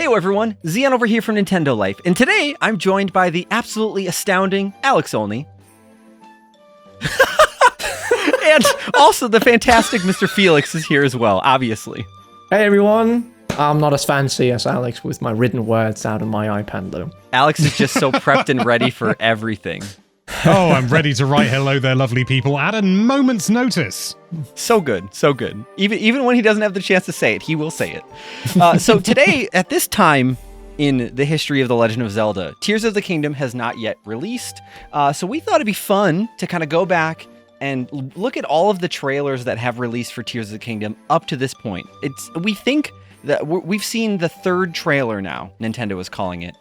Heyo everyone, Zion over here from Nintendo Life, and today I'm joined by the absolutely astounding Alex Only. And also the fantastic Mr. Felix is here as well, obviously. Hey everyone, I'm not as fancy as Alex with my written words out of my iPad though. Alex is just so prepped and ready for everything. Oh, I'm ready to write hello there, lovely people, at a moment's notice. So good, so good. Even when he doesn't have the chance to say it, he will say it. So today, at this time in the history of The Legend of Zelda, Tears of the Kingdom has not yet released. So we thought it'd be fun to kind of go back and look at all of the trailers that have released for Tears of the Kingdom up to this point. We think that we've seen the third trailer now, Nintendo is calling it.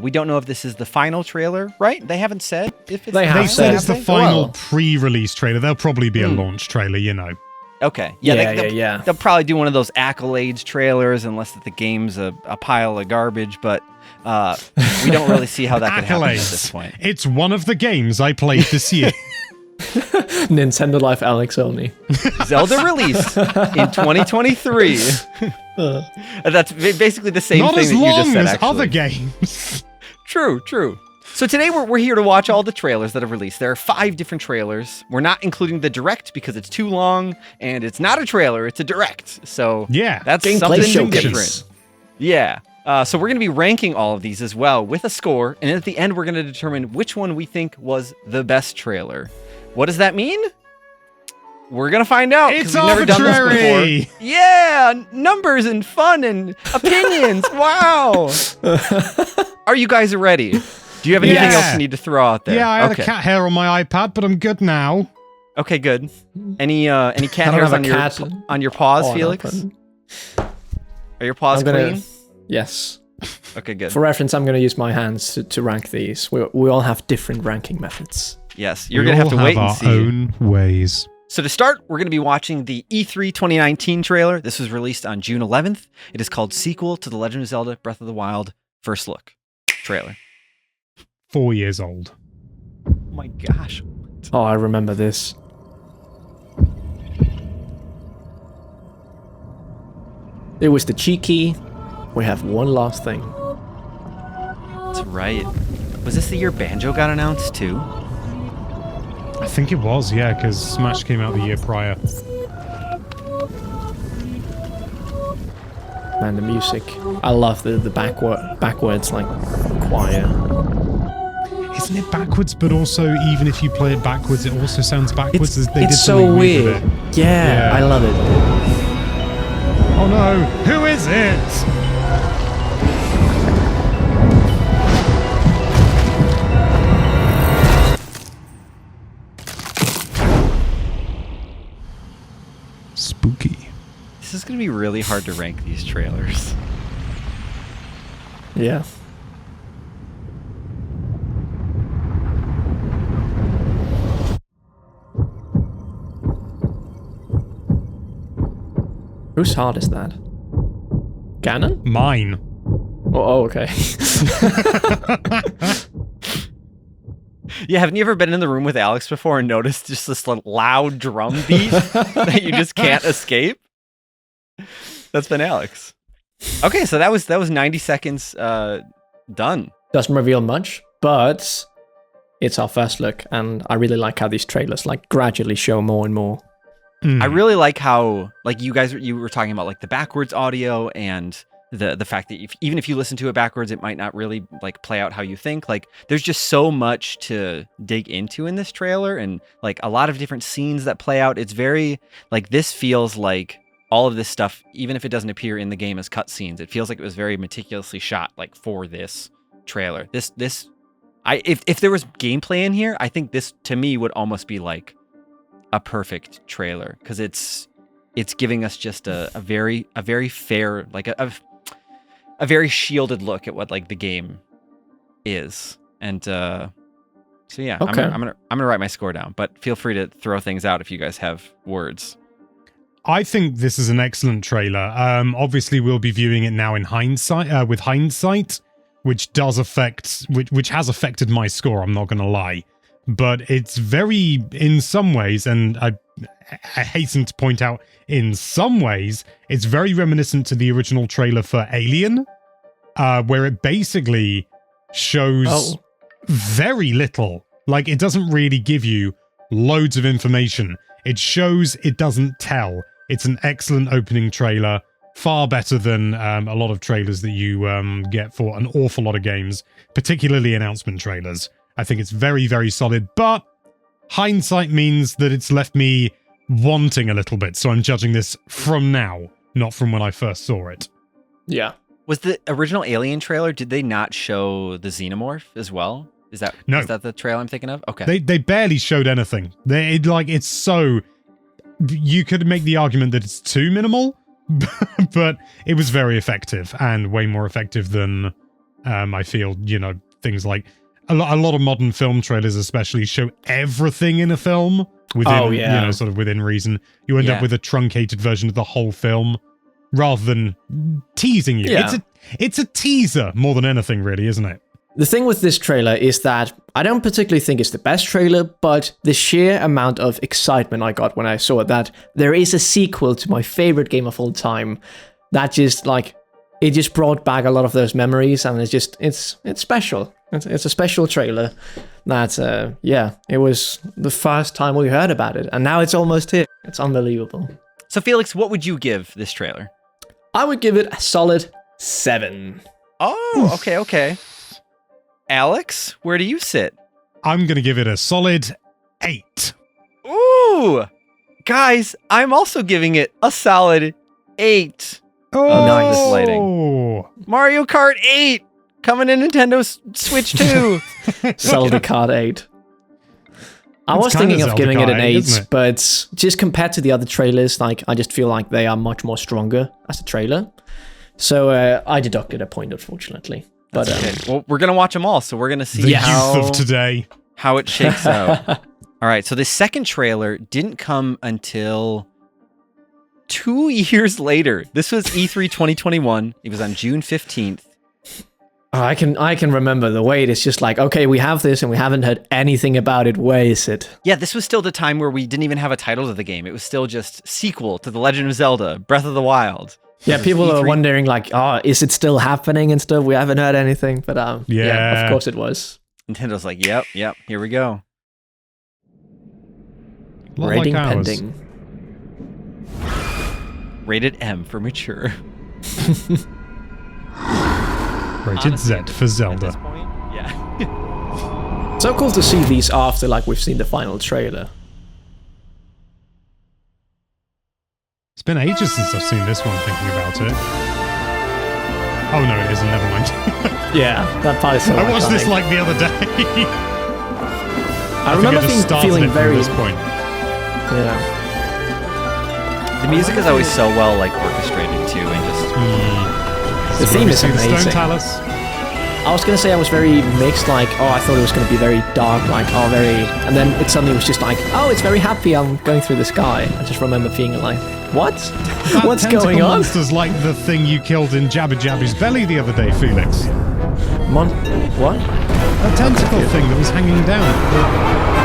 We don't know if this is the final trailer, right? They haven't said if it's They said it's the final pre-release trailer. There'll probably be a launch trailer, you know. Okay. Yeah. They'll probably do one of those accolades trailers, unless the game's a pile of garbage, but we don't really see how that could happen at this point. It's one of the games I played this year. Nintendo Life Alex Only. Zelda released in 2023. That's basically the same thing that you just said, Not as long as actually. other games. True. So today we're here to watch all the trailers that have released. There are 5 different trailers. We're not including the direct because it's too long, and it's not a trailer, it's a direct. So yeah, that's something different. Yeah. So we're going to be ranking all of these as well with a score, and at the end we're going to determine which one we think was the best trailer. What does that mean? We're going to find out. It's we've never done this before. Yeah, numbers and fun and opinions. Wow. Are you guys ready? Do you have anything else you need to throw out there? Yeah, I had a cat hair on my iPad, but I'm good now. Okay, good. Any cat hairs on your paws, Felix? Are your paws clean? Yes. Okay, good. For reference, I'm going to use my hands to rank these. We all have different ranking methods. Yes, you're going to have to wait and see. We all have our own ways. So to start, we're going to be watching the E3 2019 trailer. This was released on June 11th. It is called Sequel to The Legend of Zelda Breath of the Wild First Look trailer. 4 years old. Oh my gosh. Oh, I remember this. It was the cheeky. We have one last thing. That's right. Was this the year Banjo got announced too? I think it was, yeah, because Smash came out the year prior. Man, the music. I love the backwards, like, choir. Isn't it backwards, but also, even if you play it backwards, it also sounds backwards? It's so weird. Yeah, I love it. Oh no, who is it? Spooky. This is going to be really hard to rank these trailers. Yeah. Whose heart is that? Ganon? Mine. Oh, okay. Yeah, haven't you ever been in the room with Alex before and noticed just this loud drum beat that you just can't escape? That's been Alex. Okay, so that was 90 seconds done. Doesn't reveal much, but it's our first look, and I really like how these trailers gradually show more and more. I really like how you were talking about the backwards audio and the fact that even if you listen to it backwards, it might not really play out how you think. There's just so much to dig into in this trailer, and a lot of different scenes that play out. It's very this feels like all of this stuff, even if it doesn't appear in the game as cutscenes, it feels like it was very meticulously shot for this trailer. If there was gameplay in here, I think this to me would almost be a perfect trailer, because it's giving us just a very fair, a very shielded look at what the game is. And so yeah, okay. I'm gonna write my score down, but feel free to throw things out if you guys have words. I think this is an excellent trailer. Obviously we'll be viewing it now in hindsight, with hindsight, which has affected my score, I'm not gonna lie. But it's very, in some ways, and I hasten to point out, in some ways, it's very reminiscent to the original trailer for Alien. where it basically shows very little. Like, it doesn't really give you loads of information. It shows, it doesn't tell. It's an excellent opening trailer, far better than a lot of trailers that you get for an awful lot of games, particularly announcement trailers. I think it's very, very solid, but hindsight means that it's left me wanting a little bit, so I'm judging this from now, not from when I first saw it. Yeah. Was the original Alien trailer, did they not show the Xenomorph as well? Is that the trail I'm thinking of? Okay. They barely showed anything. It's so... You could make the argument that it's too minimal, but it was very effective, and way more effective than I feel, things like... A lot of modern film trailers especially show everything in a film within, sort of within reason. You end up with a truncated version of the whole film rather than teasing you. Yeah. It's a teaser more than anything, really, isn't it? The thing with this trailer is that I don't particularly think it's the best trailer, but the sheer amount of excitement I got when I saw that there is a sequel to my favorite game of all time, that just it just brought back a lot of those memories, and it's special. It's a special trailer that, it was the first time we heard about it, and now it's almost here. It's unbelievable. So, Felix, what would you give this trailer? I would give it a solid 7. Oh, okay. Alex, where do you sit? I'm going to give it a solid 8. Ooh! Guys, I'm also giving it a solid 8. Oh, nice lighting. Mario Kart 8! Coming to Nintendo Switch 2. Zelda Kart 8. I was thinking of giving it an 8, but just compared to the other trailers, I just feel like they are much more stronger as a trailer. So I deducted a point, unfortunately. But okay. Well, we're gonna watch them all, so we're gonna see the youth of today how it shakes out. All right. So the second trailer didn't come until 2 years later. This was E3 2021. It was on June 15th. I can remember the wait. It's just like, okay, we have this and we haven't heard anything about it. Where is it? Yeah, this was still the time where we didn't even have a title to the game. It was still just sequel to The Legend of Zelda, Breath of the Wild. Yeah, people are wondering is it still happening and stuff? We haven't heard anything, but yeah, of course it was. Nintendo's like, yep, here we go. Rating pending. Rated M for mature. Rated Z for Zelda. At this point, yeah. So cool to see these after we've seen the final trailer. It's been ages since I've seen this one, thinking about it. Oh no, it isn't, never mind. Yeah, that part is so I watched this the other day. I remember feeling very... This point. Yeah. The music is always so well orchestrated too, and just... The theme is amazing. The Stone Talus. I was going to say I was very mixed, I thought it was going to be very dark, and then it suddenly was just it's very happy, I'm going through the sky. I just remember feeling what? What's going on? Monster's like the thing you killed in Jabba Jabby's belly the other day, Felix. What? A tentacle thing that was hanging down that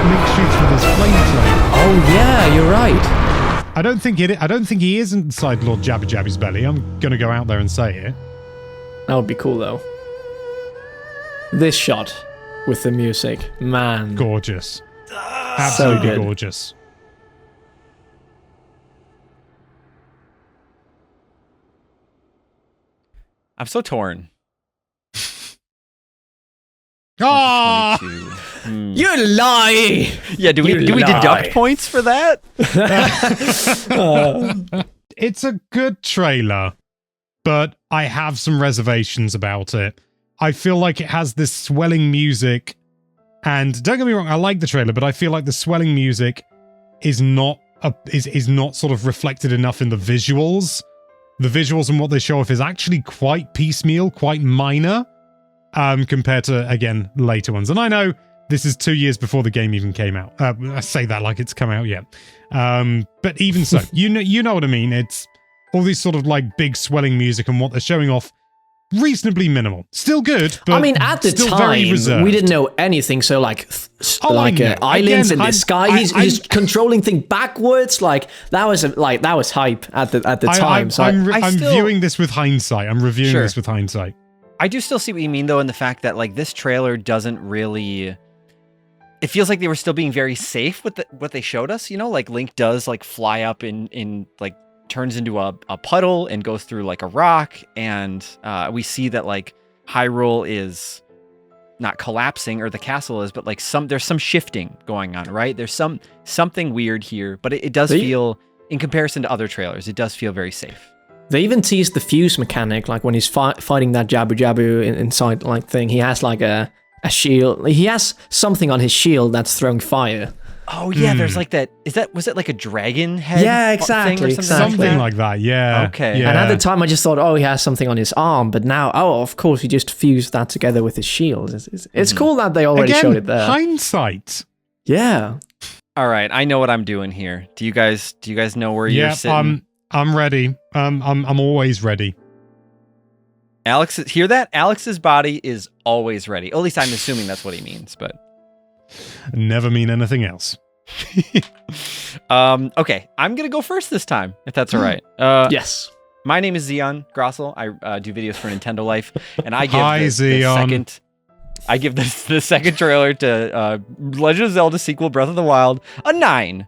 Link shoots with his flamethrower. Oh yeah, you're right. I don't think he is inside Lord Jabba Jabby's belly. I'm going to go out there and say it. That would be cool, though. This shot with the music, man. Gorgeous. Absolutely gorgeous. I'm so torn. Ah! You lie! Yeah, do we deduct points for that? It's a good trailer, but I have some reservations about it. I feel like it has this swelling music, and don't get me wrong, I like the trailer, but I feel like the swelling music is not sort of reflected enough in the visuals. The visuals and what they show off is actually quite piecemeal, quite minor, compared to, again, later ones. And I know this is 2 years before the game even came out. I say that like it's come out yet. But even so, you know what I mean. It's all these sort of big swelling music, and what they're showing off reasonably minimal. Still good, but I mean, at the time, we didn't know anything. So islands in the sky. He's controlling things backwards. That was hype at the time. I'm viewing this with hindsight. I'm reviewing this with hindsight. I do still see what you mean, though, in the fact that like this trailer doesn't really. It feels like they were still being very safe with what they showed us. You know, like Link does like fly up in like turns into a puddle and goes through like a rock, and we see that like Hyrule is not collapsing, or the castle is, but like there's some shifting going on, right? There's something weird here, but it does feel, in comparison to other trailers, it does feel very safe. They even teased the fuse mechanic, like when he's fighting that Jabu Jabu inside like thing. He has like a shield. He has something on his shield that's throwing fire. Oh yeah, there's like that. Was it like a dragon head? Yeah, exactly. Something like that. Yeah. Okay. Yeah. And at the time, I just thought, oh, he has something on his arm. But now, oh, of course, he just fused that together with his shield. It's cool that they already showed it there. Hindsight. Yeah. All right, I know what I'm doing here. Do you guys know where you're sitting? I'm ready. I'm always ready. Alex, hear that? Alex's body is always ready. At least I'm assuming that's what he means, but never mean anything else. Okay, I'm gonna go first this time, if that's all right. Yes. My name is Zion Grassl. I do videos for Nintendo Life, and I give the second trailer to Legend of Zelda sequel Breath of the Wild a 9.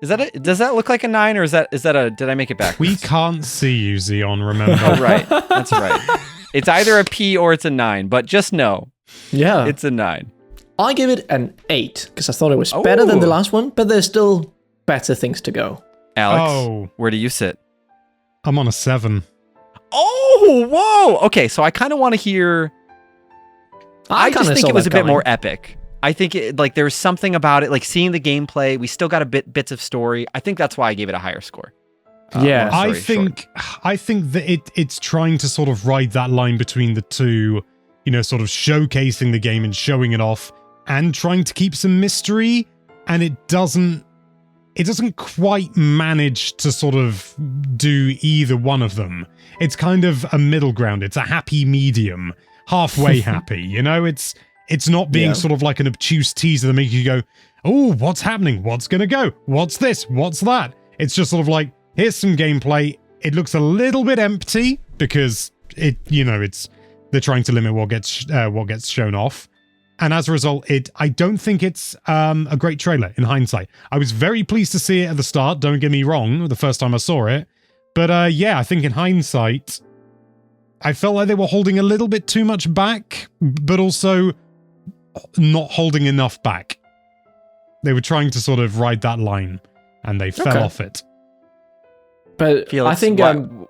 Is that it? Does that look like a 9, or is that a? Did I make it backwards? We can't see you, Zion. Remember? Oh, right. That's right. It's either a P or it's a 9, but just know, yeah, it's a 9. I give it an 8 because I thought it was better than the last one, but there's still better things to go. Alex, where do you sit? I'm on a 7. Oh, whoa. Okay, so I kind of want to hear. I just think it was a bit more epic. I think there's something about it, like seeing the gameplay. We still got bits of story. I think that's why I gave it a higher score. Yeah, I think that it's trying to sort of ride that line between the two, you know, sort of showcasing the game and showing it off, and trying to keep some mystery, and it doesn't quite manage to sort of do either one of them. It's kind of a middle ground. It's a happy medium, halfway happy. You know, it's not being sort of like an obtuse teaser that makes you go, oh, what's happening? What's gonna go? What's this? What's that? It's just sort of like, here's some gameplay. It looks a little bit empty because they're trying to limit what gets shown off. And as a result, I don't think it's a great trailer in hindsight. I was very pleased to see it at the start, don't get me wrong, the first time I saw it. But I think in hindsight, I felt like they were holding a little bit too much back, but also not holding enough back. They were trying to sort of ride that line, and they fell off it. But Felix, I think...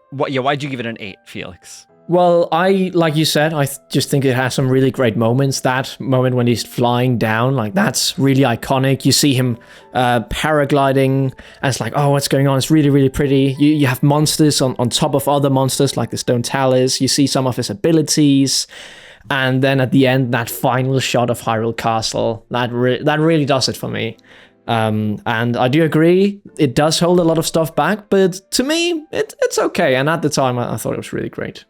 why'd you give it an 8, Felix? Well, like you said, I just think it has some really great moments. That moment when he's flying down, like, that's really iconic. You see him paragliding, and it's like, oh, what's going on? It's really, really pretty. You have monsters on top of other monsters, like the Stone Talus. You see some of his abilities. And then at the end, that final shot of Hyrule Castle, that really does it for me. And I do agree, it does hold a lot of stuff back, but to me, it's okay. And at the time, I thought it was really great.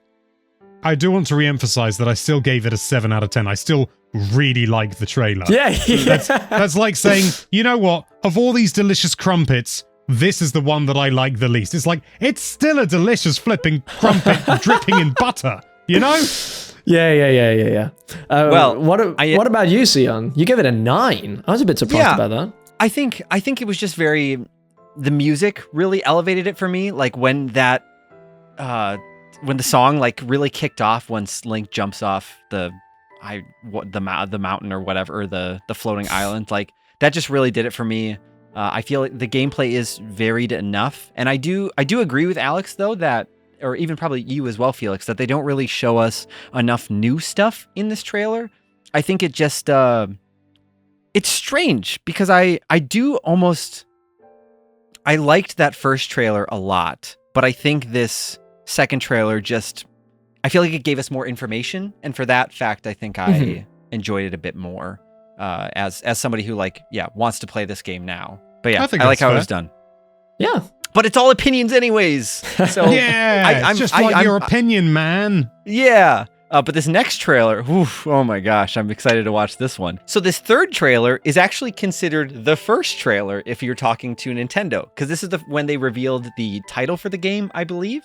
I do want to re-emphasize that I still gave it a 7 out of 10. I still really like the trailer. Yeah. That's like saying, you know what? Of all these delicious crumpets, this is the one that I like the least. It's like, it's still a delicious flipping crumpet dripping in butter, you know? Yeah. Well, what about you, Sion? You gave it a 9. I was a bit surprised about that. I think it was just the music really elevated it for me. Like when when the song like really kicked off, once Link jumps off the mountain or whatever, or the floating island, like that just really did it for me. I feel like the gameplay is varied enough, and I do agree with Alex though that, or even probably you as well, Felix, that they don't really show us enough new stuff in this trailer. I think it just it's strange because I liked that first trailer a lot, but I think this second trailer I feel like it gave us more information, and for that fact, I think I enjoyed it a bit more as somebody who wants to play this game now. But yeah, I like how it was done. Yeah. But it's all opinions anyways. So yeah, it's just your opinion, man. Yeah. But this next trailer, oh my gosh, I'm excited to watch this one. So this third trailer is actually considered the first trailer if you're talking to Nintendo, because this is when they revealed the title for the game, I believe.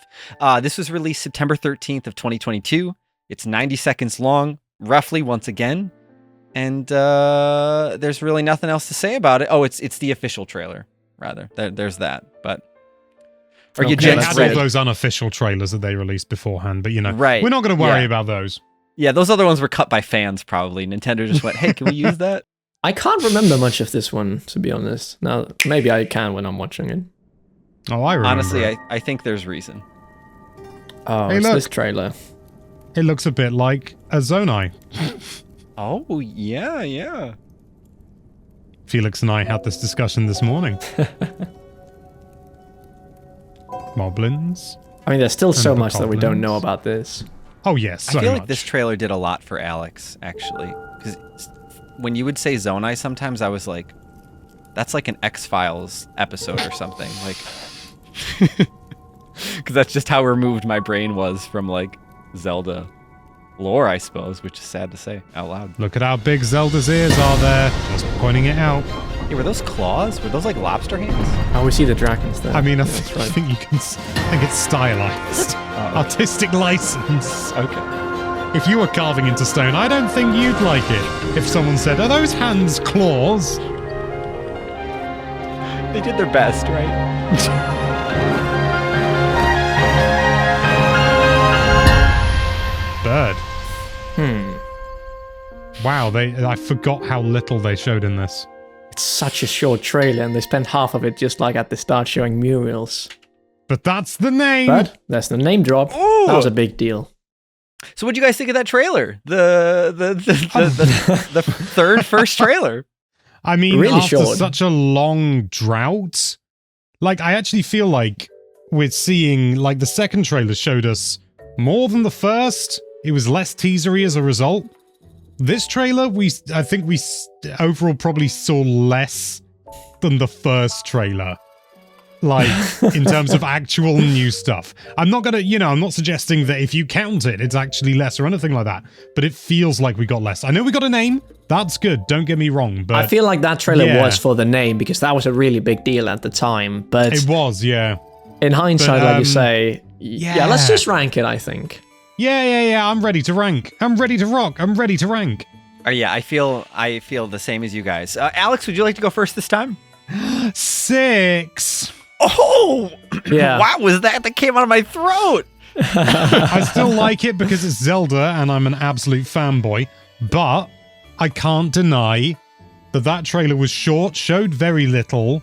This was released September 13th of 2022. It's 90 seconds long, roughly, once again. And there's really nothing else to say about it. Oh, it's the official trailer, rather. There's that. But are you It gents had all ready? those unofficial trailers that they released beforehand, but Right. we're not going to worry Yeah. about those. Yeah, those other ones were cut by fans, probably. Nintendo just went, hey, can we use that? I can't remember much of this one, to be honest. Now, maybe I can when I'm watching it. Oh, I remember. Honestly, it. I think there's reason. Oh, Hey, it's look. this trailer. It looks a bit like a Zonai. Oh, yeah. Felix and I had this discussion this morning. Moblins. I mean, there's still so And the much that we don't know goblins. about this. Oh, yes, so I feel much. like this trailer did a lot for Alex, actually. Because when you would say Zonai, sometimes I was like, that's like an X-Files episode or something. Like, because that's just how removed my brain was from, like, Zelda lore, I suppose, which is sad to say out loud. Look at how big Zelda's ears are there. Just pointing it out. Hey, were those claws? Were those like lobster hands? Oh, we see the dragons there. I mean, I That's right. think you can. I think it's stylized. Artistic license. Okay. If you were carving into stone, I don't think you'd like it. If someone said, "Are those hands claws?" They did their best, right? Bird. Hmm. Wow, I forgot how little they showed in this. It's such a short trailer, and they spent half of it just like at the start showing murals. But that's the name. But that's the name drop. Ooh. That was a big deal. So what do you guys think of that trailer? The first trailer. I mean, Really after short. such a long drought, like I actually feel like we're seeing like the second trailer showed us more than the first. It was less teasery as a result. This trailer, I think we overall probably saw less than the first trailer. Like, in terms of actual new stuff. I'm not gonna, I'm not suggesting that if you count it, it's actually less or anything like that. But it feels like we got less. I know we got a name. That's good. Don't get me wrong. But I feel like that trailer yeah. was for the name because that was a really big deal at the time. But it was, yeah. in hindsight, But, like you say, yeah, let's just rank it, I think. Yeah. I'm ready to rank. I'm ready to rock. I'm ready to rank. Yeah, I feel the same as you guys. Alex, would you like to go first this time? 6. Oh, Yeah. Wow, was that came out of my throat? I still like it because it's Zelda and I'm an absolute fanboy, but I can't deny that trailer was short, showed very little.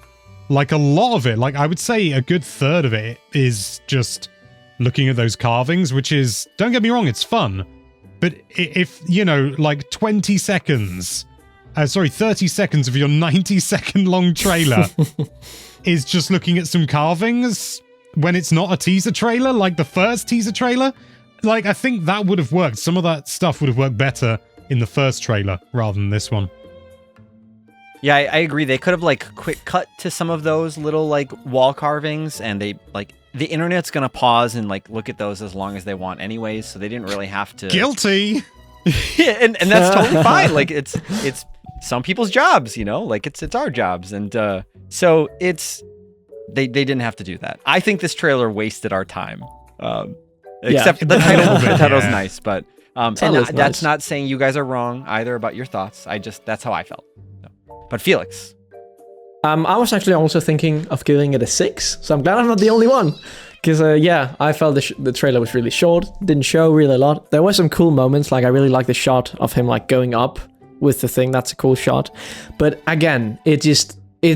Like a lot of it, like I would say a good third of it is just looking at those carvings, which is, don't get me wrong, it's fun. But if, like 30 seconds of your 90-second long trailer is just looking at some carvings when it's not a teaser trailer, like the first teaser trailer, like I think that would have worked. Some of that stuff would have worked better in the first trailer rather than this one. Yeah, I agree. They could have like quick cut to some of those little like wall carvings, and they like the internet's gonna pause and like look at those as long as they want anyways, so they didn't really have to. Guilty. and that's totally fine. Like it's some people's jobs, like it's our jobs, and so it's they didn't have to do that. I think this trailer wasted our time. Except the title. The title's nice, but and Title's that's nice. not saying you guys are wrong either about your thoughts. That's how I felt. But Felix. I was actually also thinking of giving it a 6, so I'm glad I'm not the only one. Because, I felt the trailer was really short, didn't show really a lot. There were some cool moments, like I really like the shot of him like going up with the thing, that's a cool shot. But again, it's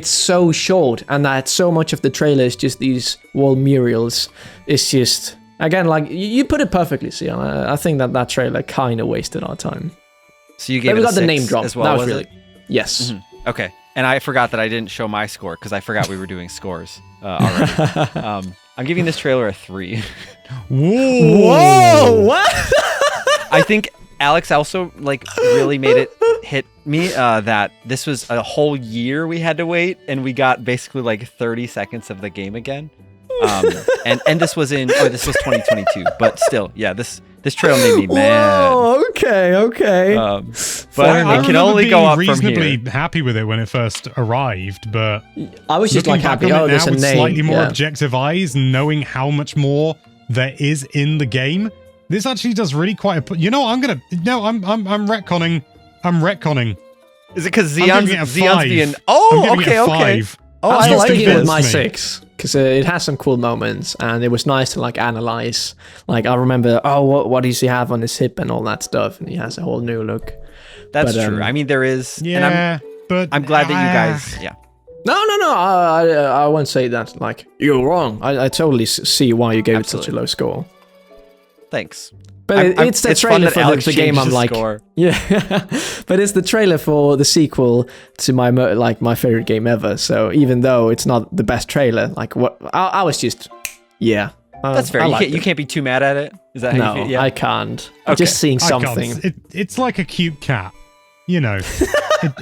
so short, and that so much of the trailer is just these wall murals. It's just, again, like, you put it perfectly, Sion. I think that trailer kind of wasted our time. So you gave But we it a got the 6 name drop, as well, that was was really, it? yes. Mhm. Okay. And I forgot that I didn't show my score because I forgot we were doing scores already. I'm giving this trailer a 3. Whoa! What? I think Alex also like really made it hit me that this was a whole year we had to wait, and we got basically like 30 seconds of the game again. And this was 2022, but still, yeah, this trailer made me mad. Whoa, okay. But I it can only go up from reasonably here. happy with it when it first arrived, but I was just like looking back happy. on Oh, it there's now a with name. slightly more Yeah. objective eyes, knowing how much more there is in the game, This actually does really quite a... You know, I'm retconning. I'm retconning. Is it because I'm giving it a Zeon's 5. being... I'm Oh, giving it okay, a okay. 5. Oh, I'm I still like sticking with this. my me. 6 because it has some cool moments, and it was nice to like analyze. Like I remember, what does he have on his hip and all that stuff, and he has a whole new look. That's But, true. I mean, there is... Yeah, but... I'm glad that you guys... Yeah. No, I won't say that. Like you're wrong. I totally see why you gave it such a low score. Thanks. But it's the trailer for the game. I'm like, yeah, but it's the trailer for the sequel to my favorite game ever. So even though it's not the best trailer, like what I was just, yeah, that's fair. You can't be too mad at it. Is that how you feel? Yeah. I can't. Okay. Just seeing something. It's like a cute cat, you know.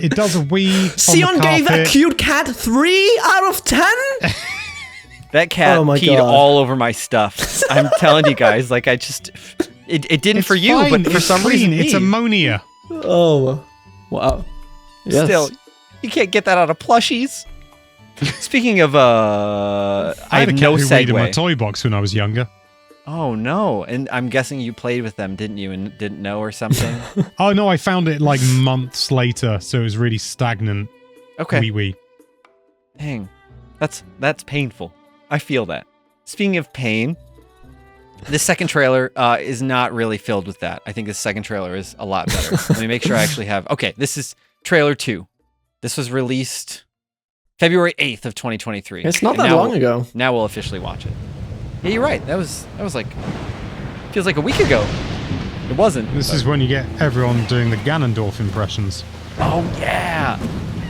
it does a wee. Sion gave that cute cat 3 out of 10. That cat peed all over my stuff. I'm telling you guys, like it didn't for you, fine. but for some reason, it's ammonia. Oh, wow. Yes. Still, you can't get that out of plushies. Speaking of, I had have a cat no who weed in my segue. toy box when I was younger. Oh no! And I'm guessing you played with them, didn't you? And didn't know or something. Oh no, I found it like months later, so it was really stagnant. Okay. Wee. Dang, that's painful. I feel that. Speaking of pain, this second trailer is not really filled with that. I think this second trailer is a lot better. Let me make sure I actually have... Okay, this is trailer 2. This was released February 8th of 2023. It's not that long ago. Now we'll officially watch it. Yeah, you're right. That was like... Feels like a week ago. It wasn't. This is when you get everyone doing the Ganondorf impressions. Oh, yeah.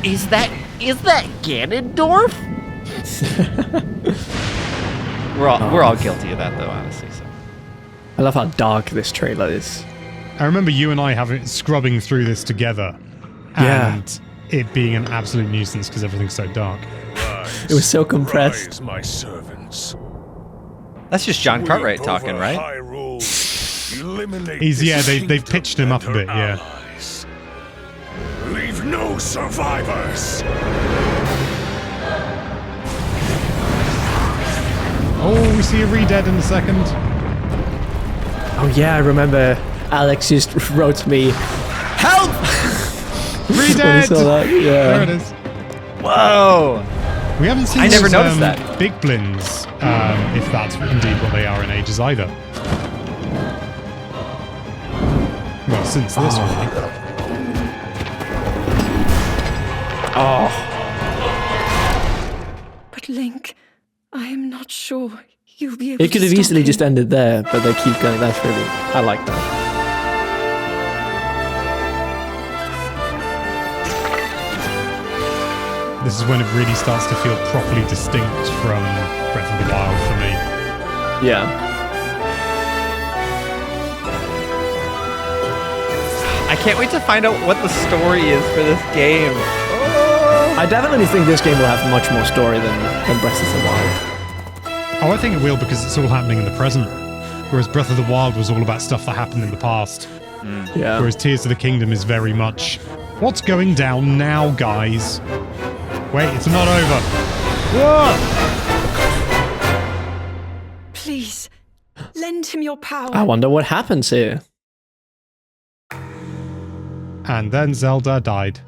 Is that Ganondorf? We're all guilty of that, though, honestly. So. I love how dark this trailer is. I remember you and I scrubbing through this together, and it being an absolute nuisance because everything's so dark. It was so compressed. My servants. That's just John Cartwright talking, right? They've pitched him up a bit, yeah. Leave no survivors. Oh, we see a re-dead in a second. Oh yeah, I remember Alex just wrote to me, "Help!" Re-dead! Yeah. There it is. Whoa! We haven't seen I never those, noticed that. Big blins, if that's indeed what they are in ages either. Well, since this one. Oh. But Link, I am not sure you'll be able It could to have stop easily him. just ended there, but they keep going. That's really... I like that. This is when it really starts to feel properly distinct from Breath of the Wild for me. Yeah. I can't wait to find out what the story is for this game. I definitely think this game will have much more story than Breath of the Wild. Oh, I think it will because it's all happening in the present. Whereas Breath of the Wild was all about stuff that happened in the past. Yeah. Whereas Tears of the Kingdom is very much, what's going down now, guys? Wait, it's not over. Whoa! Please, lend him your power. I wonder what happens here. And then Zelda died.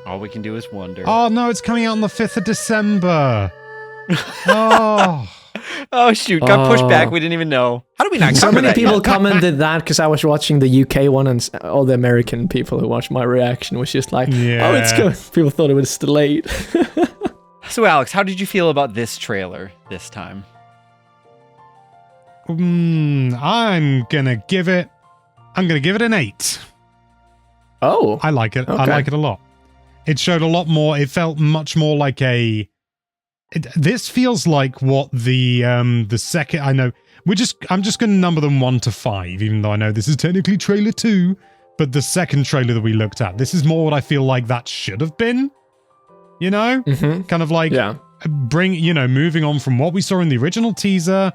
All we can do is wonder. Oh no, it's coming out on the 5th of December. Oh. Oh shoot, got pushed back. We didn't even know. How do we not So cover many that people yet? commented that because I was watching the UK one, and all the American people who watched my reaction was just like, "Oh, it's good." People thought it was delayed. So Alex, how did you feel about this trailer this time? I'm gonna give it an 8. Oh, I like it. I Okay. like it a lot. It showed a lot more. It felt much more like this feels like what the second. I know I'm just gonna number them 1 to 5, even though I know this is technically trailer 2. But the second trailer that we looked at, this is more what I feel like that should have been. You know, kind of like moving on from what we saw in the original teaser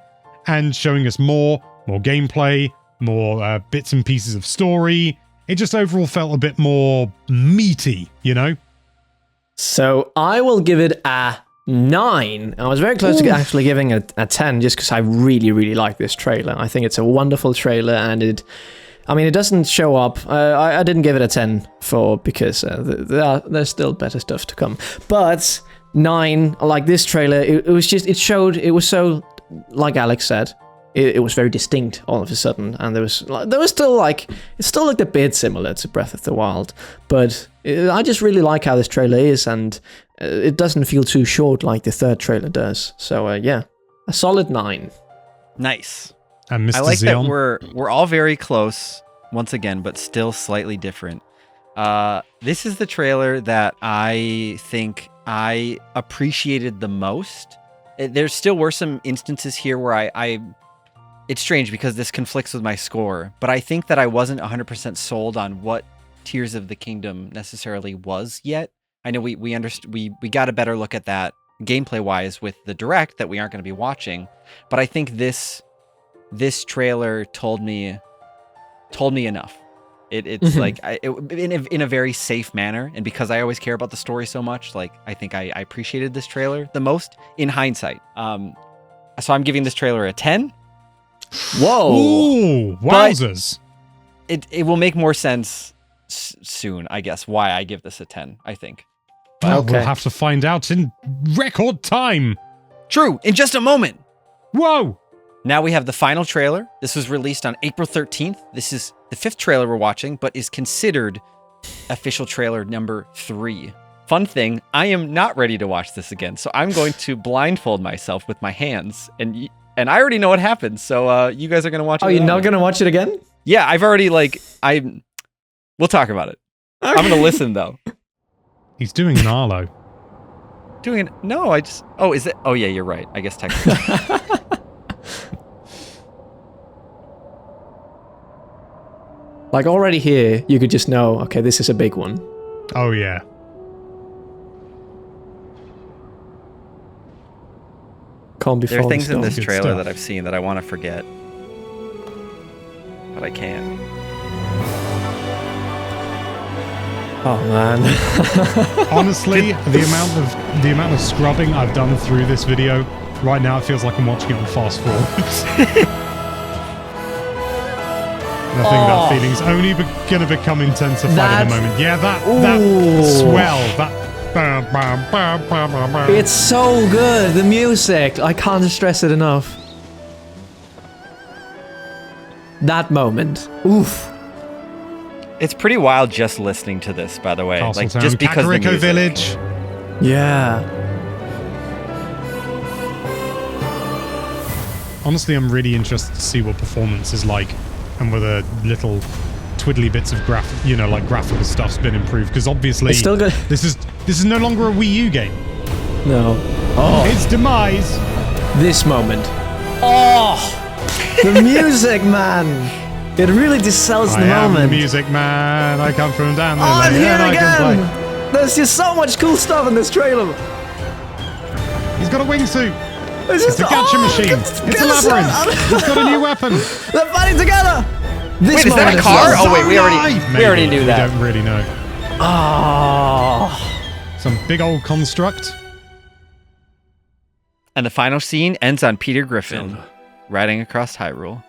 and showing us more gameplay, more bits and pieces of story. It just overall felt a bit more meaty, you know? So I will give it a 9. I was very close to actually giving it a 10 just because I really, really like this trailer. I think it's a wonderful trailer, and it doesn't show up. I didn't give it a 10 because there's still better stuff to come. But 9, like this trailer, it was so, like Alex said, it was very distinct all of a sudden, and there was still it still looked a bit similar to Breath of the Wild, but I just really like how this trailer is, and it doesn't feel too short like the third trailer does. So yeah, a solid 9. Nice. And Mr. I like Zeon? that we're all very close once again, but still slightly different. This is the trailer that I think I appreciated the most. There still were some instances here where it's strange because this conflicts with my score, but I think that I wasn't 100% sold on what Tears of the Kingdom necessarily was yet. I know we got a better look at that gameplay wise with the direct that we aren't going to be watching, but I think this trailer told me enough. It's like in a very safe manner, and because I always care about the story so much, like I think I appreciated this trailer the most in hindsight. So I'm giving this trailer a 10. Whoa! Ooh, wowzers! It will make more sense soon, I guess, why I give this a 10. I think. Well, Okay. we'll have to find out in record time. True. In just a moment. Whoa! Now we have the final trailer. This was released on April 13th. This is the 5th trailer we're watching, but is considered official trailer number 3. Fun thing, I am not ready to watch this again, so I'm going to blindfold myself with my hands, and I already know what happens, so you guys are going to watch it. Oh, you're without not me. going to watch it again? Yeah, I've already, we'll talk about it. I'm going to listen, though. He's doing an Arlo. Is it? Oh, yeah, you're right. I guess technically. Like already here, you could just know, okay, this is a big one. Oh, yeah. Can't be There are falling things in this stone. Good trailer stuff. that I've seen that I want to forget, but I can't. Oh man. Honestly, the amount of scrubbing I've done through this video, right now it feels like I'm watching it on fast forward. And I think that feeling's only going to become intensified in a moment. Yeah, that swell, that... It's so good, the music. I can't stress it enough. That moment. Oof. It's pretty wild just listening to this, by the way. Castletown, Just because the Kakariko music. Village. Yeah. Honestly, I'm really interested to see what performance is like, and whether little twiddly bits of graphical stuff's been improved. Because obviously, It's still good. This is no longer a Wii U game. No. Oh, Its demise. this moment. Oh, the music, man. It really just sells the I am moment. the music man. I come from down there. Oh, and here and I can again. There's just so much cool stuff in this trailer. play. He's got a wingsuit. It's It's a gacha machine. It's a labyrinth. He's got a new weapon. They're fighting together. This Wait, is that moment a car? so Oh wait, we already Maybe. knew that. We don't really know. Oh. Some big old construct. And the final scene ends on Peter Griffin Zelda. riding across Hyrule.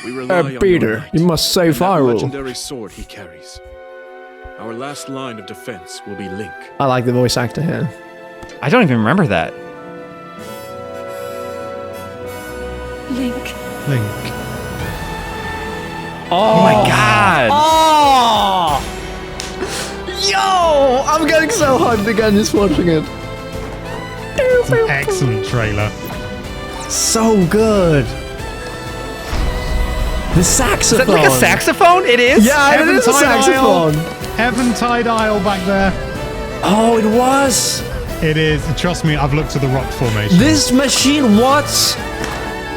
We rely on your Peter, might you must save and that Hyrule. legendary sword he carries. Our last line of defense will be Link. I like the voice actor here. I don't even remember that. Link. Link. Oh my god! Oh! Yo! I'm getting so hyped again just watching it. It's an excellent trailer. So good. The Is saxophone. that like a saxophone? It is? Yeah, it is a Eventide saxophone. Eventide Isle back there. Oh, it was. It is. Trust me, I've looked at the rock formation. This machine, what?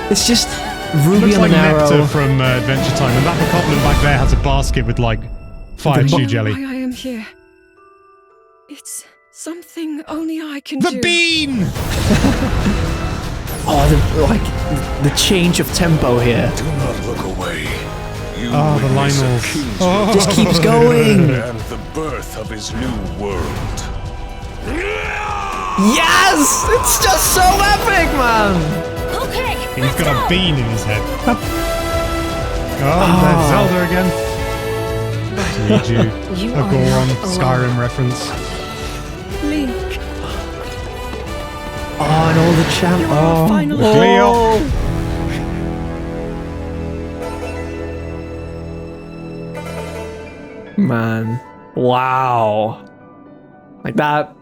It's just Ruby looks on like an arrow. Nectar from Adventure Time, and that bokoblin back there has a basket with like fire shoe jelly. Why I am here. It's something only I can The do. bean! Oh, the change of tempo here. Do not look away. You Oh, the witness a Lionels. king's Oh. Just keeps going. and the birth of his new world. Yes! It's just so epic, man! Okay, He's got a bean in his head. Oh, there's Zelda again. Need you. You A are Goron not alone. Skyrim reference. Link, Oh, and all the champ. you are finally Leo. Man. Wow. Like that.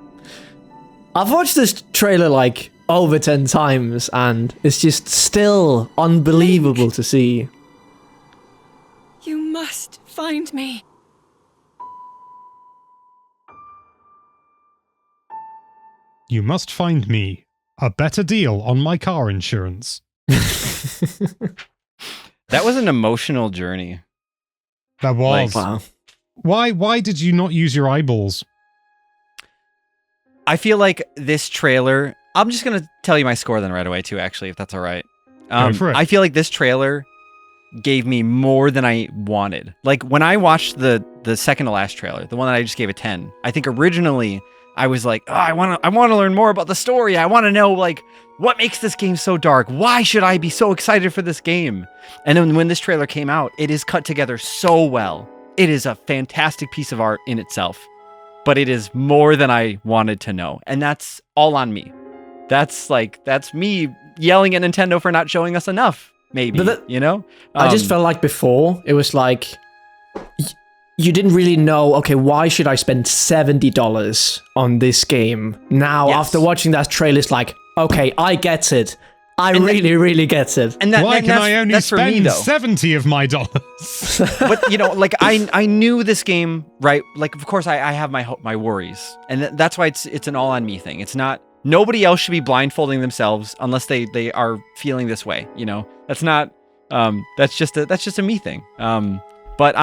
I've watched this trailer like over 10 times and it's just still unbelievable to see. You must find me. You must find me a better deal on my car insurance. That was an emotional journey. That was. Wow. Why did you not use your eyeballs? I feel like this trailer. I'm just gonna tell you my score then right away too. Actually, if that's all right. Go for it. I feel like this trailer gave me more than I wanted. Like when I watched the second to last trailer, the one that I just gave a 10. I think originally I was like, oh, I want to learn more about the story. I want to know like what makes this game so dark. Why should I be so excited for this game? And then when this trailer came out, it is cut together so well. It is a fantastic piece of art in itself, but it is more than I wanted to know. And that's all on me. That's me yelling at Nintendo for not showing us enough, maybe, you know? I just felt like before, it was like, you didn't really know, okay, why should I spend $70 on this game? Now, Yes. after watching that trailer, it's like, okay, I get it. I really get it. And Why can I only that's for me, spend though. 70 of my dollars? But you know, like I knew this game, right? Like of course I have my worries, and that's why it's an all on me thing. It's not nobody else should be blindfolding themselves unless they are feeling this way. You know, that's not that's just a me thing. But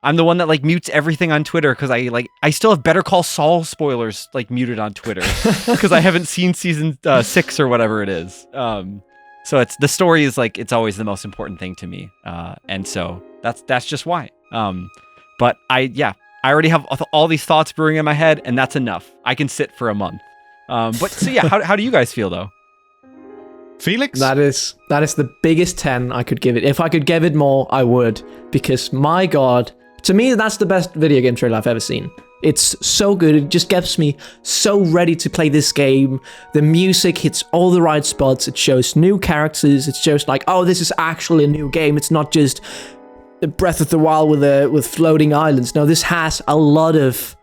I'm the one that like mutes everything on Twitter because I still have Better Call Saul spoilers like muted on Twitter because I haven't seen season 6 or whatever it is. So it's the story is like it's always the most important thing to me, and so that's just why. But I already have all these thoughts brewing in my head, and that's enough. I can sit for a month. But so yeah, how do you guys feel though? Felix? That is the biggest 10 I could give it. If I could give it more, I would. Because my god, to me, that's the best video game trailer I've ever seen. It's so good. It just gets me so ready to play this game. The music hits all the right spots. It shows new characters. It shows like, oh, this is actually a new game. It's not just Breath of the Wild with floating islands. No, this has a lot of...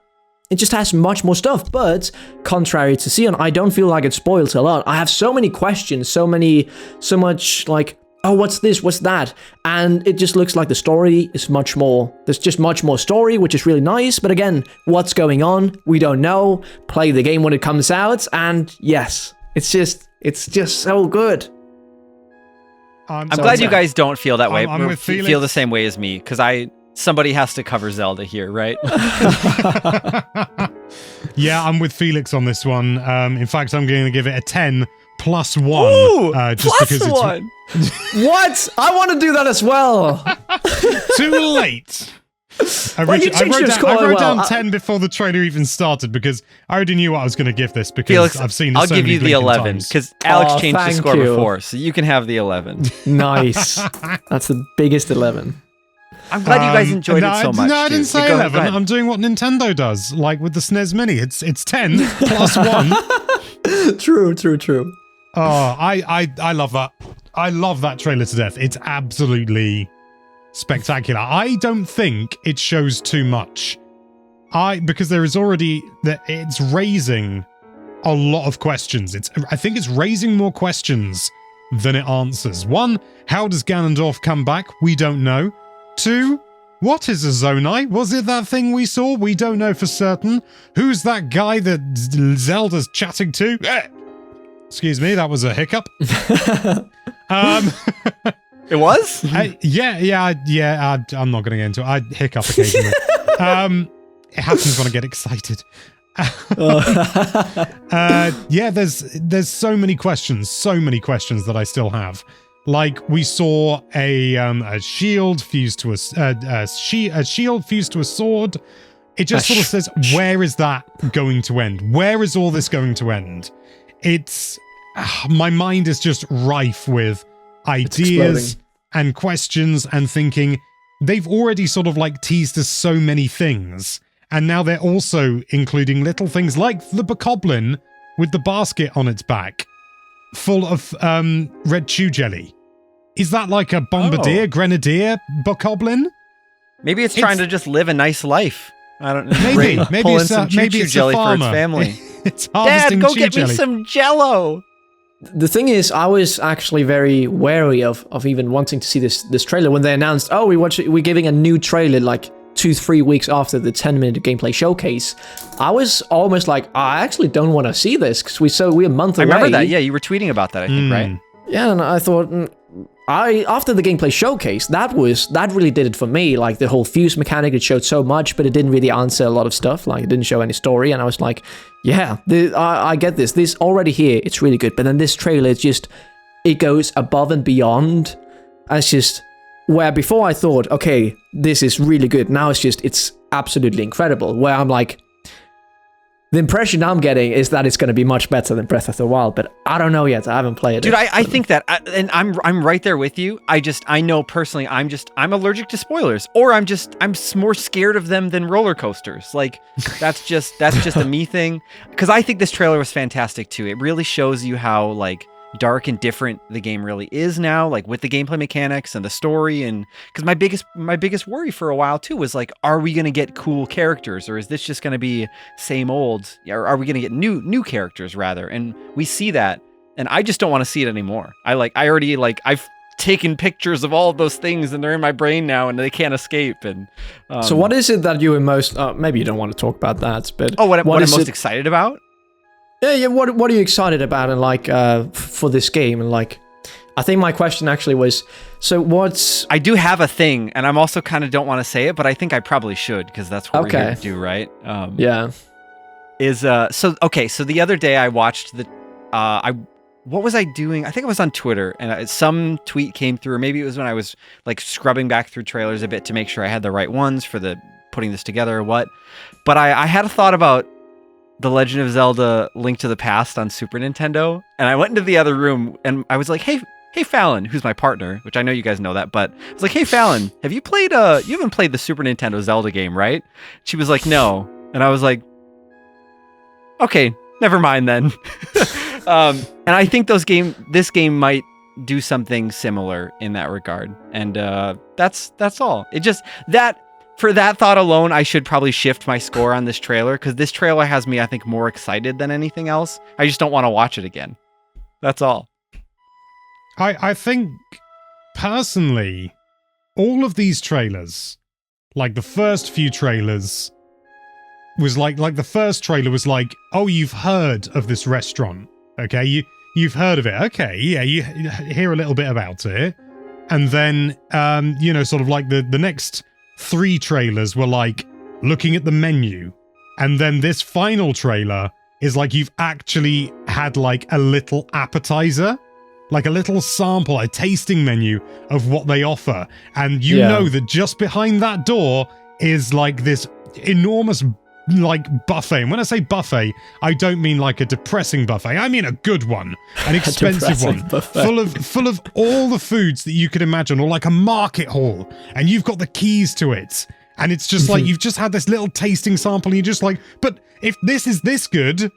It just has much more stuff, but contrary to Sion, I don't feel like it spoils a lot. I have so many questions, so much like, oh, what's this, what's that? And it just looks like the story is much more, there's just much more story, which is really nice, but again, what's going on? We don't know. Play the game when it comes out, and yes, it's just so good. I'm glad you guys don't feel that way. I'm with Felix. Feel the same way as me, because somebody has to cover Zelda here, right? Yeah, I'm with Felix on this one. In fact, I'm going to give it a 10 plus 1. Ooh, Just plus because one. What? I want to do that as well. It's too late. I Well, you changed your score, wrote well, down 10 before the trailer even started because I already knew what I was going to give this because Felix, I've seen it I'll so give many you the blinking 11 times. because Alex Oh, changed the thank score you. before, so you can have the 11. Nice. That's the biggest 11. I'm glad you guys enjoyed no, it so much. No, I didn't dude. say Go 11. ahead. I'm doing what Nintendo does, like with the SNES Mini. It's 10 plus 1. True. Oh, I love that. I love that trailer to death. It's absolutely spectacular. I don't think it shows too much. Because there is already that it's raising a lot of questions. I think it's raising more questions than it answers. 1, how does Ganondorf come back? We don't know. 2, what is a Zonai? Was it that thing we saw? We don't know for certain. Who's that guy that Zelda's chatting to? Excuse me, that was a hiccup. It was? Yeah. I'm not going to get into it. I hiccup occasionally. It happens when I get excited. Yeah, there's so many questions that I still have. Like we saw a shield fused to a shield fused to a sword. It just sort of says, where is that going to end? Where is all this going to end? It's my mind is just rife with ideas and questions and thinking they've already sort of like teased us so many things. And now they're also including little things like the bokoblin with the basket on its back full of red chew jelly. Is that like a bombardier, grenadier bokoblin? Maybe it's trying to just live a nice life. I don't know. Maybe Pulling it's some maybe choo-choo it's jelly a for its farmer. family. It's Dad, harvesting go chew get jelly. me some Jello. The thing is, I was actually very wary of even wanting to see this trailer when they announced, oh, we're giving a new trailer like 2-3 weeks after the 10-minute gameplay showcase. I was almost like, I actually don't want to see this because we're a month away. I remember that. Yeah, you were tweeting about that, I think, right? Yeah, and I thought, after the gameplay showcase, that really did it for me. Like the whole fuse mechanic, it showed so much, but it didn't really answer a lot of stuff. Like it didn't show any story, and I was like, yeah, I get this. This already here, it's really good. But then this trailer, it goes above and beyond. And it's just where before I thought, okay, this is really good. Now it's absolutely incredible. Where I'm like, the impression I'm getting is that it's going to be much better than Breath of the Wild, but I don't know yet. I haven't played it. Dude, I think that, and I'm right there with you. I know personally, I'm allergic to spoilers, or I'm more scared of them than roller coasters. Like that's just a me thing. Because I think this trailer was fantastic too. It really shows you how like dark and different the game really is now, like with the gameplay mechanics and the story. And because my biggest worry for a while too was like, are we going to get cool characters, or is this just going to be same old? Or are we going to get new characters rather? And we see that, and I just don't want to see it anymore. I've taken pictures of all of those things, and they're in my brain now, and they can't escape. And so what is it that you were most maybe you don't want to talk about that, but what I'm most excited about? Yeah. What are you excited about, and like for this game, and like, I think my question actually was, so what's? I do have a thing, and I'm also kind of don't want to say it, but I think I probably should because that's what we're here to do, right? Yeah. So the other day I watched what was I doing? I think I was on Twitter, and some tweet came through. Or maybe it was when I was like scrubbing back through trailers a bit to make sure I had the right ones for putting this together or what. But I had a thought about The Legend of Zelda: Link to the Past on Super Nintendo, and I went into the other room and I was like, hey Fallon, who's my partner, which I know you guys know that, but I was like, hey Fallon, have you played you haven't played the Super Nintendo Zelda game, right? She was like, no. And I was like, okay, never mind then. And I think this game might do something similar in that regard. And that's all. It just for that thought alone, I should probably shift my score on this trailer, because this trailer has me, I think, more excited than anything else. I just don't want to watch it again. That's all. I think, personally, all of these trailers, like the first few trailers, was like the first trailer was like, oh, you've heard of this restaurant, okay? You've heard of it, okay? Yeah, you hear a little bit about it, and then sort of like the next 3 trailers were like looking at the menu, and then this final trailer is like you've actually had like a little appetizer, like a little sample, a tasting menu of what they offer, and you know that just behind that door is like this enormous like buffet. And when I say buffet, I don't mean like a depressing buffet. I mean a good one, an expensive one, full of all the foods that you could imagine, or like a market hall, and you've got the keys to it. And it's just like you've just had this little tasting sample, and you're just like, but if this is this good,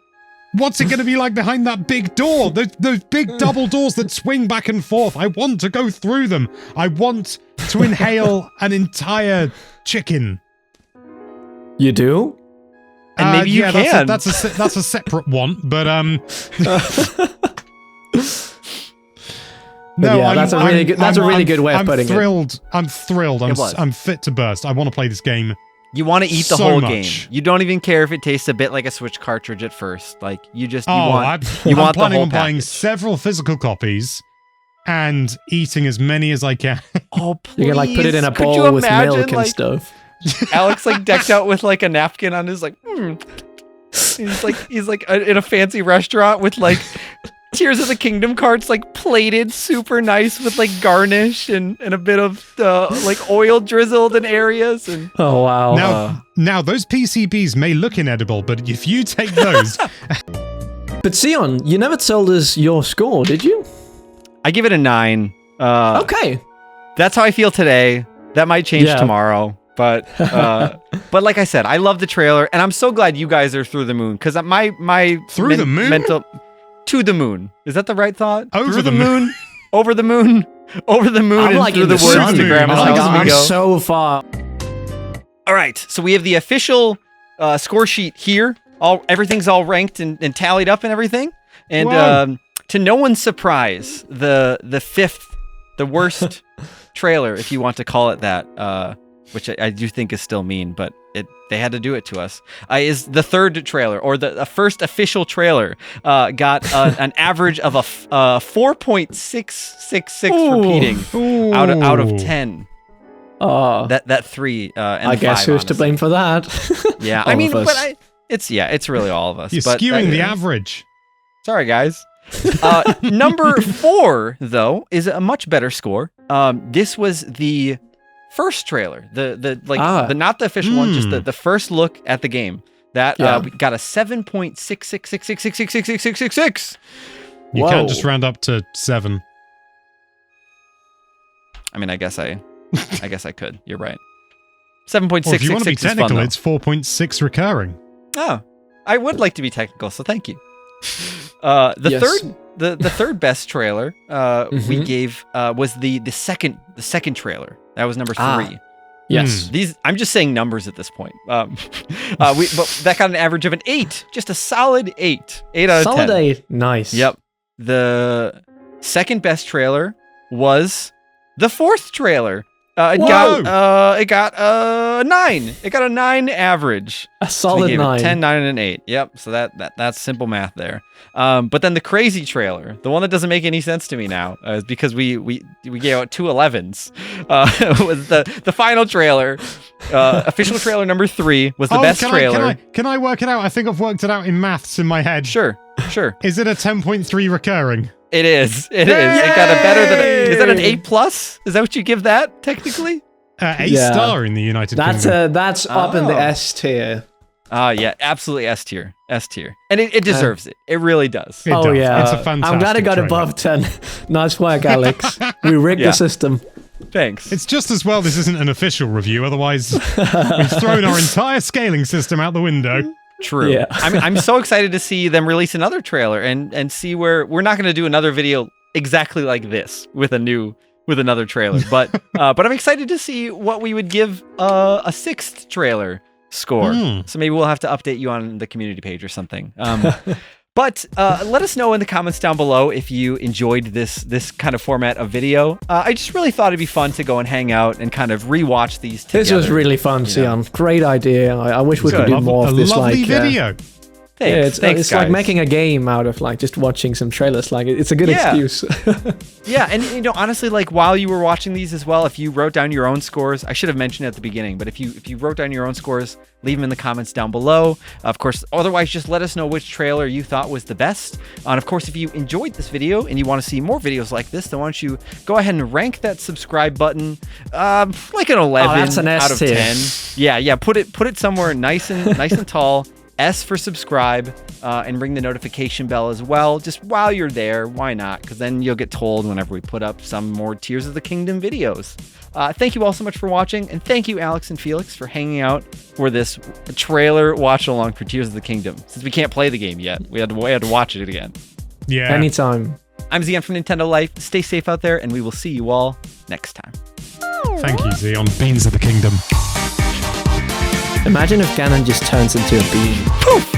what's it going to be like behind that big door? Those big double doors that swing back and forth. I want to go through them. I want to inhale an entire chicken. You do? And maybe you can. That's a separate one, but no, yeah, that's a really good way of putting it. I'm thrilled. I'm fit to burst. I want to play this game. You want to eat the whole game. You don't even care if it tastes a bit like a Switch cartridge at first. Like you want the whole planning on package. Buying several physical copies and eating as many as I can. Oh, please. You can like put it in a bowl with milk and stuff. Alex like decked out with like a napkin on his like. He's like in a fancy restaurant with like Tears of the Kingdom cards like plated super nice with like garnish and a bit of like oil drizzled in areas. And Oh, wow. Now those PCBs may look inedible, but if you take those, But Sion, you never told us your score, did you? I give it a 9. Okay. That's how I feel today. That might change tomorrow. But like I said, I love the trailer, and I'm so glad you guys are through the moon, because my Through the moon? To the moon. Is that the right thought? Over Through the moon. Over the moon. Over the moon. I'm and like through in the the woods sun. to Grandma's Like, house we I'm go. so far. All right, so we have the official score sheet here. Everything's all ranked and tallied up and everything. And to no one's surprise, the fifth, the worst trailer, if you want to call it that, which I do think is still mean, but they had to do it to us, is the third trailer, or the first official trailer, got an average of a 4.666 repeating out of 10. That 3 and I guess 5, who's to blame for that? Yeah, All I mean, of us. but it's really all of us. You're but skewing the average. Sorry, guys. Number 4, though, is a much better score. This was the first trailer, the not the official one, just the first look at the game. That we got a 7.66666666666. You can't just round up to 7. I mean, I guess I could. You're right. 7.666. If you want to be technical, fun, it's 4.6 recurring. Oh, I would like to be technical, so thank you. The third best trailer we gave was the second trailer. That was number 3. Yes. I'm just saying numbers at this point. But that got an average of an 8, just a solid 8. 8 out of 10. Solid 8. Nice. Yep. The second best trailer was the fourth trailer. It got a 9. It got a 9 average. A solid 9. 10, 9, and an 8. Yep. So that's simple math there. But then the crazy trailer, the one that doesn't make any sense to me now, is because we gave out 2 11s. Was the final trailer, official trailer number 3 was the best trailer. Can I work it out? I think I've worked it out in maths in my head. Sure. Is it a 10.3 recurring? It is. It got a better than. Is that an 8+? Is that what you give that technically? A-star in the United Kingdom. That's up in the S tier. Yeah, absolutely S tier. And it deserves it. It really does. It does. Yeah. It's a fantastic I'm glad it got trailer. above 10. Nice work, Alex. We rigged the system. Thanks. It's just as well this isn't an official review, otherwise we've thrown our entire scaling system out the window. True. Yeah. I'm so excited to see them release another trailer and see where we're not going to do another video exactly like this with another trailer, but I'm excited to see what we would give a 6th trailer score. So maybe we'll have to update you on the community page or something. But let us know in the comments down below if you enjoyed this kind of format of video. I just really thought it'd be fun to go and hang out and kind of rewatch these together. This was really fun, Sion. Great idea. I wish we could do more of this. Lovely video. Thanks, it's like guys. making a game out of like just watching some trailers. Like it's a good excuse. Yeah, and honestly, like while you were watching these as well, if you wrote down your own scores, I should have mentioned at the beginning, but if you wrote down your own scores, leave them in the comments down below. Of course, otherwise, just let us know which trailer you thought was the best. And of course, if you enjoyed this video and you want to see more videos like this, then why don't you go ahead and rank that subscribe button like an 11 that's an out of S 10. Yeah, put it somewhere nice and tall. S for subscribe, and ring the notification bell as well. Just while you're there, why not? Because then you'll get told whenever we put up some more Tears of the Kingdom videos. Thank you all so much for watching, and thank you, Alex and Felix, for hanging out for this trailer watch along for Tears of the Kingdom. Since we can't play the game yet, we had to watch it again. Yeah. Anytime. I'm Zion from Nintendo Life. Stay safe out there, and we will see you all next time. Thank you, Zion. Beans of the Kingdom. Imagine if Ganon just turns into a bean. Poof!